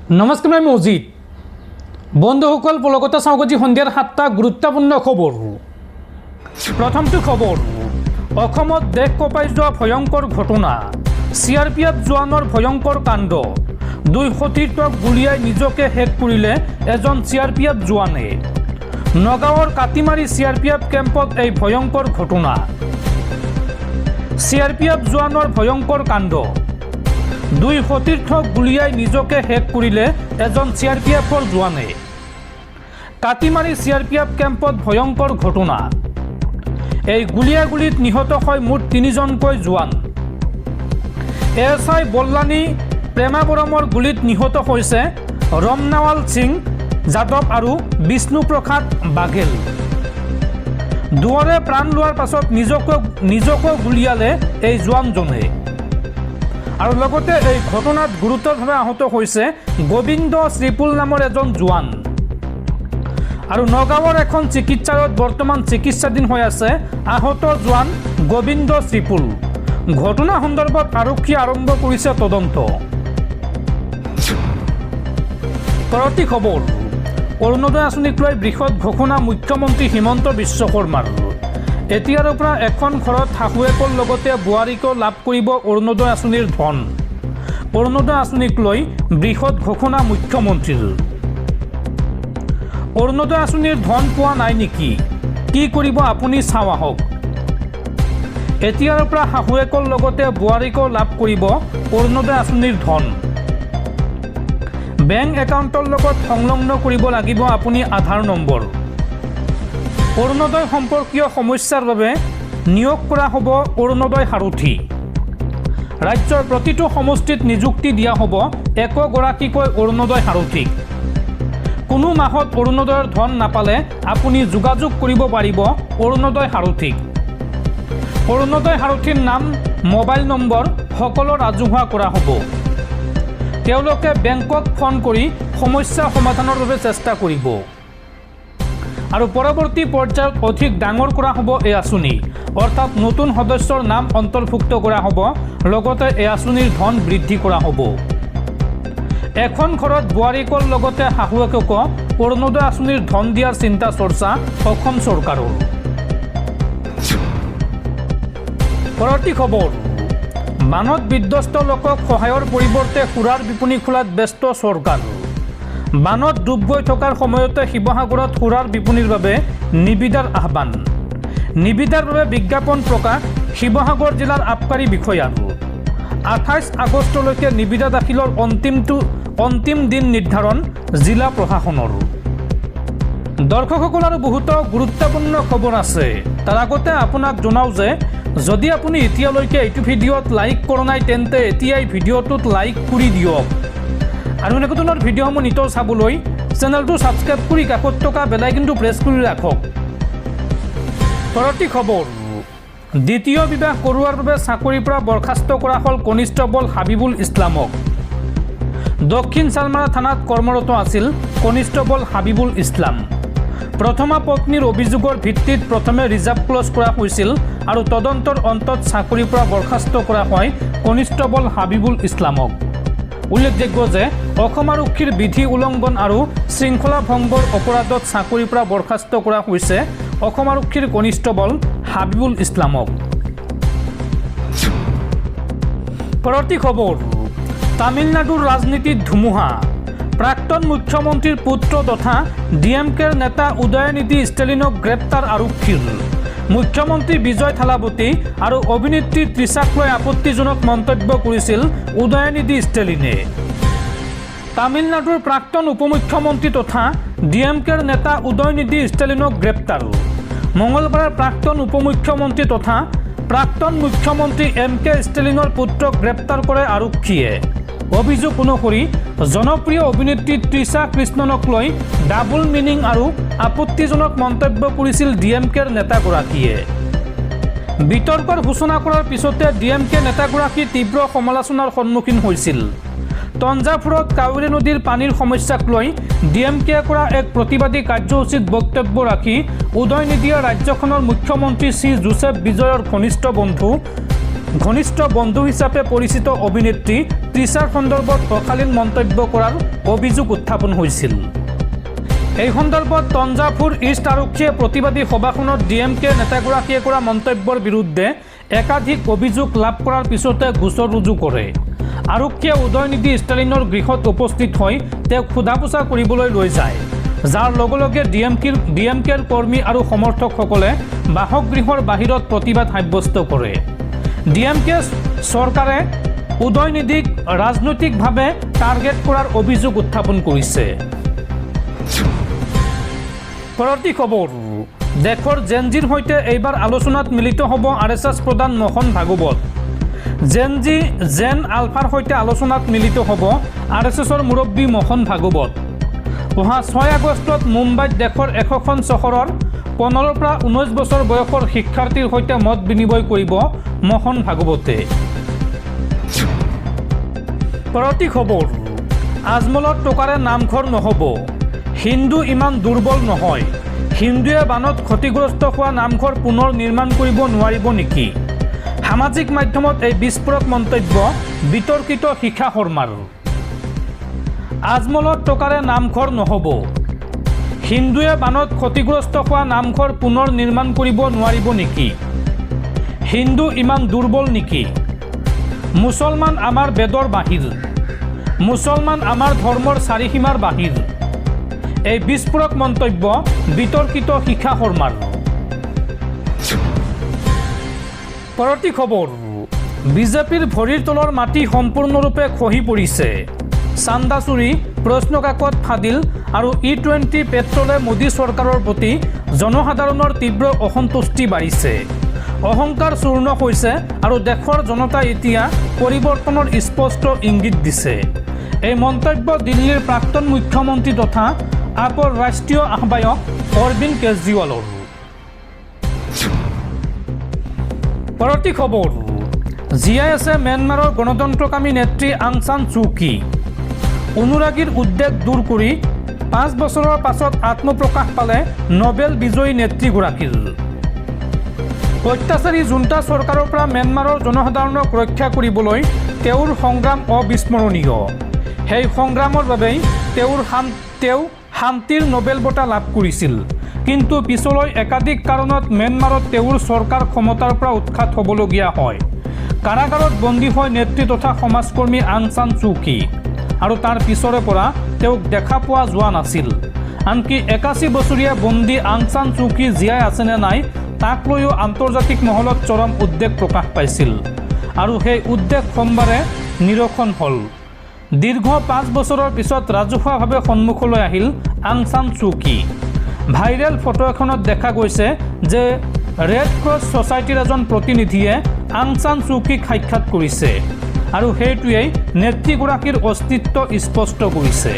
নমস্কাৰ, মই মজিদ। বন্ধুসকল, পলকতা চাওকজি সন্ধিয়াৰ 7টা গুৰুত্বপূৰ্ণ খবৰ। প্ৰথমটো খবৰ, অসমত দেশ কঁপাই যোৱা ভয়ংকৰ ঘটনা। CRPF জোৱানৰ ভয়ংকৰ কাণ্ড। 2 সতীৰ্থক গুলীয়াই নিজকে শেষ কৰিলে এজন CRPF জোৱানে। নগাঁৱৰ কাটিমাৰী CRPF কেম্পত এই ভয়ংকৰ ঘটনা। CRPF জোৱানৰ ভয়ংকৰ কাণ্ড। 2 সতীৰ্থক গুলীয়াই নিজকে শেষ কৰিলে এজন CRPFৰ জোৱানে। কাটিমাৰী CRPF কেম্পত ভয়ংকৰ ঘটনা। এই গুলীয়াগুলীত নিহত হয় মুঠ 3জনকৈ জোৱান। SI বল্লানী প্ৰেমাবৰমৰ গুলীত নিহত হৈছে ৰমনাৱাল সিং যাদৱ আৰু বিষ্ণুপ্ৰসাদ বাঘেল। দুৱাৰে প্ৰাণ লোৱাৰ পাছত নিজকো গুলীয়ালে এই জোৱানজনে। আৰু লগতে এই ঘটনাত গুৰুতৰভাৱে আহত হৈছে গোবিন্দ শ্ৰীপুল নামৰ এজন জোৱান। আৰু নগাঁৱৰ এখন চিকিৎসালয়ত বৰ্তমান চিকিৎসাধীন হৈ আছে আহত জোৱান গোবিন্দ শ্ৰীপুল। ঘটনা সন্দৰ্ভত আৰক্ষীয়ে আৰম্ভ কৰিছে তদন্ত। পৰৱৰ্তী খবৰ, অৰুণোদয় আঁচনিক লৈ বৃহৎ ঘোষণা মুখ্যমন্ত্ৰী হিমন্ত বিশ্ব শৰ্মাৰ। এতিয়াৰ পৰা এখন ঘৰত শাহুৱেকৰ লগতে বোৱাৰীকো লাভ কৰিব অৰুণোদয় আঁচনিৰ ধন। অৰুণোদয় আঁচনিক লৈ বৃহৎ ঘোষণা মুখ্যমন্ত্ৰীৰ। অৰুণোদয় আঁচনিৰ ধন পোৱা নাই নেকি? কি কৰিব আপুনি চাওঁ আহক। এতিয়াৰ পৰা শাহুৱেকৰ লগতে বোৱাৰীকো লাভ কৰিব অৰুণোদয় আঁচনিৰ ধন। বেংক একাউণ্টৰ লগত সংলগ্ন কৰিব লাগিব আপুনি আধাৰ নম্বৰ। অৰুণোদয় সম্পৰ্কীয় সমস্যাৰ বাবে নিয়োগ কৰা হ'ব অৰুণোদয় সাৰথী। ৰাজ্যৰ প্ৰতিটো সমষ্টিত নিযুক্তি দিয়া হ'ব একোগৰাকীকৈ অৰুণোদয় সাৰথীক। কোনো মাহত অৰুণোদয়ৰ ধন নাপালে আপুনি যোগাযোগ কৰিব পাৰিব অৰুণোদয় সাৰথীক। অৰুণোদয় সাৰথীৰ নাম, মোবাইল নম্বৰ সকলো ৰাজহুৱা কৰা হ'ব। তেওঁলোকে বেংকক ফোন কৰি সমস্যা সমাধানৰ বাবে চেষ্টা কৰিব। আৰু পৰৱৰ্তী পৰ্যায়ত অধিক ডাঙৰ কৰা হ'ব এই আঁচনি, অৰ্থাৎ নতুন সদস্যৰ নাম অন্তৰ্ভুক্ত কৰা হ'ব, লগতে এই আঁচনিৰ ধন বৃদ্ধি কৰা হ'ব। এখন ঘৰত বোৱাৰীকৰ লগতে শাহুৱেককো অৰুণোদয় আঁচনিৰ ধন দিয়াৰ চিন্তা চৰ্চা অসম চৰকাৰৰ। পৰৱৰ্তী খবৰ, বানত বিধ্বস্ত লোকক সহায়ৰ পৰিৱৰ্তে সুৰাৰ বিপণী খোলাত ব্যস্ত চৰকাৰ। বানত ডুব গৈ থকাৰ সময়তে শিৱসাগৰত সুৰাৰ বিপণীৰ বাবে নিবিদাৰ আহ্বান। নিবিদাৰ বাবে বিজ্ঞাপন প্ৰকাশ শিৱসাগৰ জিলাৰ আবকাৰী বিষয়াৰ। 28 আগষ্টলৈকে নিবিদা দাখিলৰ অন্তিম দিন নিৰ্ধাৰণ জিলা প্ৰশাসনৰ। দৰ্শকসকল, আৰু বহুতো গুৰুত্বপূৰ্ণ খবৰ আছে। তাৰ আগতে আপোনাক জনাওঁ যে যদি আপুনি এতিয়ালৈকে এইটো ভিডিঅ'ত লাইক কৰা নাই তেন্তে এতিয়াই ভিডিঅ'টোত লাইক কৰি দিয়ক। আৰু এনেকুৱা ধৰণৰ ভিডিঅ'সমূহ নিতৌ চাবলৈ চেনেলটো ছাবস্ক্ৰাইব কৰি কাষত থকা বেলাইকনটো প্ৰেছ কৰি ৰাখক। পৰৱৰ্তী খবৰ, দ্বিতীয় বিবাহ কৰোৱাৰ বাবে চাকৰিৰ পৰা বৰ্খাস্ত কৰা হ'ল কনিষ্টবল হাবিবুল ইছলামক। দক্ষিণ চালমাৰা থানাত কৰ্মৰত আছিল কনিষ্টবল হাবিবুল ইছলাম। প্ৰথমা পত্নীৰ অভিযোগৰ ভিত্তিত প্ৰথমে ৰিজাৰ্ভ ক্লজ কৰা হৈছিল আৰু তদন্তৰ অন্তত চাকৰিৰ পৰা বৰ্খাস্ত কৰা হয় কনিষ্টবল হাবিবুল ইছলামক। উল্লেখযোগ্য যে অসম আৰক্ষীৰ বিধি উলংঘন আৰু শৃংখলা ভংগৰ অপৰাধত চাকৰিৰ পৰা বৰ্খাস্ত কৰা হৈছে অসম আৰক্ষীৰ কনিষ্টবল হাবিবুল ইছলামক। পৰৱৰ্তী খবৰ, তামিলনাডুৰ ৰাজনীতিত ধুমুহা। প্ৰাক্তন মুখ্যমন্ত্ৰীৰ পুত্ৰ তথা DMKৰ নেতা উদয়নিধি ষ্টেলিনক গ্ৰেপ্তাৰ আৰক্ষীৰ। মুখ্যমন্ত্ৰী বিজয় থালাপতি আৰু অভিনেত্ৰী তৃষাক লৈ আপত্তিজনক মন্তব্য কৰিছিল উদয়নিধি ষ্টেলিনে। তামিলনাডুৰ প্ৰাক্তন উপমুখ্যমন্ত্ৰী তথা DMKৰ নেতা উদয়নিধি ষ্টেলিনক গ্ৰেপ্তাৰ। মঙলবাৰে প্ৰাক্তন উপমুখ্যমন্ত্ৰী তথা প্ৰাক্তন মুখ্যমন্ত্ৰী MK ষ্টেলিনৰ পুত্ৰক গ্ৰেপ্তাৰ কৰে আৰক্ষীয়ে। অভিযোগ অনুসৰি জনপ্ৰিয় অভিনেত্ৰী তৃষা কৃষ্ণনক লৈ ডাবল মিনিং আৰু আপত্তিজনক মন্তব্য কৰিছিল DMKৰ নেতাগৰাকীয়ে। বিতৰ্কৰ সূচনা কৰাৰ পিছতে DMK নেতাগৰাকী তীব্ৰ সমালোচনাৰ সন্মুখীন হৈছিল। তঞ্জাৱুৰত কাউৰী নদীৰ পানীৰ সমস্যাক লৈ DMKয়ে কৰা এক প্ৰতিবাদী কাৰ্যসূচীত বক্তব্য ৰাখি উদয়নিধিয়ে ৰাজ্যখনৰ মুখ্যমন্ত্ৰী শ্ৰী জোচেফ বিজয়ৰ ঘনিষ্ঠ বন্ধু হিচাপে পৰিচিত অভিনেত্ৰী ত্ৰিচাৰ সন্দৰ্ভত অশালীন মন্তব্য কৰাৰ অভিযোগ উত্থাপন হৈছিল। এই সন্দৰ্ভত তঞ্জাপুৰ ইষ্ট আৰক্ষীয়ে প্ৰতিবাদী সভাখনত DMK নেতাগৰাকীয়ে কৰা মন্তব্যৰ বিৰুদ্ধে একাধিক অভিযোগ লাভ কৰাৰ পিছতে গোচৰ ৰুজু কৰে। আৰক্ষীয়ে উদয়নিধি ষ্টেলিনৰ গৃহত উপস্থিত হৈ তেওঁক সোধা পোছা কৰিবলৈ লৈ যায়, যাৰ লগে লগে DMKৰ কৰ্মী আৰু সমৰ্থকসকলে বাসগৃহৰ বাহিৰত প্ৰতিবাদ সাব্যস্ত কৰে। DMK চৰকাৰে উদয়নিধিক ৰাজনৈতিকভাৱে টাৰ্গেট কৰাৰ অভিযোগ উত্থাপন কৰিছে। পৰৱৰ্তী খবৰ, দেশৰ জেনজিৰ সৈতে এইবাৰ আলোচনাত মিলিত হ'ব RSS প্ৰধান মোহন ভাগৱত। জেন আলফাৰ সৈতে আলোচনাত মিলিত হ'ব RSSৰ মুৰব্বী মোহন ভাগৱত। অহা 6 আগষ্টত মুম্বাইত দেশৰ 100খন চহৰৰ 15 পৰা 19 বছৰ বয়সৰ শিক্ষাৰ্থীৰ সৈতে মত বিনিময় কৰিব মোহন ভাগৱতে। পৰৱৰ্তী খবৰ, আজমলত টকাৰে নামঘৰ নহ'ব, হিন্দু ইমান দুৰ্বল নহয়, হিন্দুৱে বানত ক্ষতিগ্ৰস্ত হোৱা নামঘৰ পুনৰ নিৰ্মাণ কৰিব নোৱাৰিব নেকি? সামাজিক মাধ্যমত এই বিস্ফোৰক মন্তব্য বিতৰ্কিত শিখা শৰ্মাৰ। আজমলত টকাৰে নামঘৰ নহ'ব, হিন্দুৱে বানত ক্ষতিগ্ৰস্ত হোৱা নামঘৰ পুনৰ নিৰ্মাণ কৰিব নোৱাৰিব নেকি? হিন্দু ইমান দুৰ্বল নেকি? মুছলমান আমাৰ বেদৰ বাহিৰ, মুছলমান আমাৰ ধৰ্মৰ চাৰিসীমাৰ বাহিৰ। এই বিস্ফোৰক মন্তব্য বিতৰ্কিত শিখা শৰ্মাৰ। পৰৱৰ্তী খবৰ, বিজেপিৰ ভৰিৰ তলৰ মাটি সম্পূৰ্ণৰূপে খহি পৰিছে। চান্দা চুৰি, প্ৰশ্নকাকত ফাদিল আৰু E20 পেট্ৰলে মোদী চৰকাৰৰ প্ৰতি জনসাধাৰণৰ তীব্ৰ অসন্তুষ্টি বাঢ়িছে। অহংকাৰ চূৰ্ণ হৈছে আৰু দেশৰ জনতাই এতিয়া পৰিৱৰ্তনৰ স্পষ্ট ইংগিত দিছে। এই মন্তব্য দিল্লীৰ প্ৰাক্তন মুখ্যমন্ত্ৰী তথা আপৰ ৰাষ্ট্ৰীয় আহ্বায়ক অৰবিন্দ কেজৰিৱালৰ। পৰৱৰ্তী খবৰ, জীয়াই আছে ম্যানমাৰৰ গণতন্ত্ৰকামী নেত্ৰী আং সান সু কি। অনুৰাগীৰ উদ্বেগ দূৰ কৰি 5 বছৰৰ পাছত আত্মপ্ৰকাশ পালে নোবেল বিজয়ী নেত্ৰীগৰাকীৰ। অত্যাচাৰী জুণ্টা চৰকাৰৰ পৰা ম্যানমাৰৰ জনসাধাৰণক ৰক্ষা কৰিবলৈ তেওঁৰ সংগ্ৰাম অবিস্মৰণীয়। সেই সংগ্ৰামৰ বাবেই তেওঁ শান্তিৰ নোবেল বঁটা লাভ কৰিছিল। কিন্তু পিছলৈ একাধিক কাৰণত ম্যানমাৰত তেওঁৰ চৰকাৰ ক্ষমতাৰ পৰা উৎখাত হ'বলগীয়া হয়। কাৰাগাৰত বন্দী হয় নেত্ৰী তথা সমাজকৰ্মী আং সান সু কি, আৰু তাৰ পিছৰে পৰা তেওঁক দেখা পোৱা যোৱা নাছিল। আনকি 81 বছৰীয়া বন্দী আং সান সু কি জীয়াই আছেনে নাই তাক লৈও আন্তৰ্জাতিক মহলত চৰম উদ্বেগ প্ৰকাশ পাইছিল, আৰু সেই উদ্বেগ সোমবাৰে নিৰসন হ'ল। দীৰ্ঘ 5 বছৰৰ পিছত ৰাজহুৱাভাৱে সন্মুখলৈ আহিল আং সান সু কি। ভাইৰেল ফটো এখনত দেখা গৈছে যে ৰেড ক্ৰছ ছ'চাইটিৰ এজন প্ৰতিনিধিয়ে আং সান সু কিক সাক্ষাৎ কৰিছে, আৰু সেইটোৱেই নেত্ৰীগৰাকীৰ অস্তিত্ব স্পষ্ট কৰিছে।